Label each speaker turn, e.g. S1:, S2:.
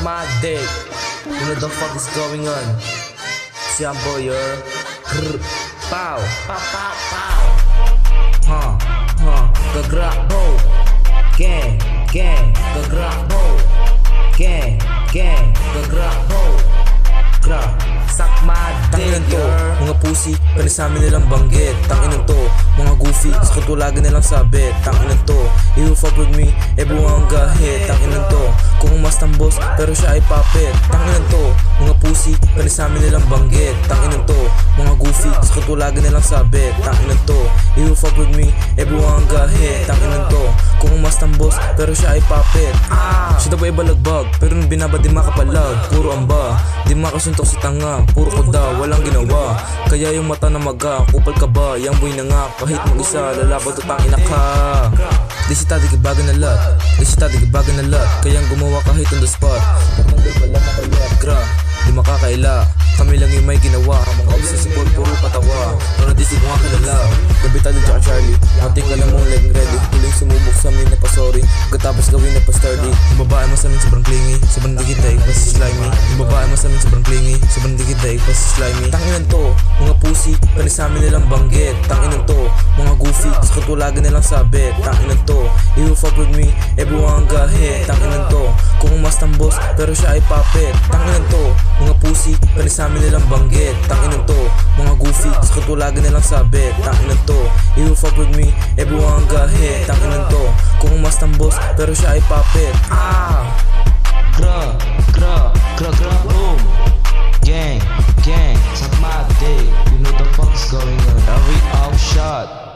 S1: my dick. You know the fuck is going on? Siambo, you're pow, pow, pow, pow. Gagrabo. Gang, gang, gagrabo. Gang, gang, gagrabo. Gra, suck my dick, mga pussy, ano sa amin nilang banggit. Tanginan to, mga goofy, sa katulagan nilang sabit. Tanginan to, you fuck with me, buwang gahit. Tanginan to, kung mas tambos, pero siya ay papit. Tanginan to, mga pussy, ano sa amin nilang banggit. Tanginan to, mga goofy, sa katulagan nilang sabit. Tanginan to, you fuck with me, buwang gahit. Tanginan to, kung mas tambos, pero siya ay papit. Siya daw ay balagbag, pero nung binaba di makapalag. Puro amba, di makasuntok sa tanga. Puro koda, walang ginawa. Kaya yung mata na maga, kupal ka ba? Yang boy na nga, kahit mong isa, lalaban to tangina ka. Di si tadi kibagan na lot, di si tadi kibagan na lot. Kayang gumawa kahit on the spot. Matanggal wala makayat, gra, di makakaila. Kami lang yung may ginawa, mga obsesipol, puro patawa. Pero di si ko nga kilala, gabitado tsaka Charlie. Mating ka lang mong leg ready, huling sumubok sa amin na pa-sorry. Pagkatapos gawin na pa-sturdy. Yung babae mo sa amin sobrang clingy, sobrang dikit daig pa si slimy. Yung babae mo sa amin sobrang clingy, sobrang dikit daig pa si slimy. Tanginan to, mga pussy, ano sa amin nilang banggit. Tanginan to, mga goofy, sa katulagan nilang sabit. Tanginan to, you fuck with me, buwang gahit. Tanginan to, kung mas tambos, pero siya ay papit. Tanginan to, mga pussy, ano sa amin nilang banggit. Tanginan to, mga goofy, sa katulagan nilang sabit. Tanginan to, you fuck with me, buwang gahit. Tanginan to, kung mas tambos, pero siya ay papit.
S2: Boom. Gang, gang, suck my dick. You know the fuck's going on. Every off shot.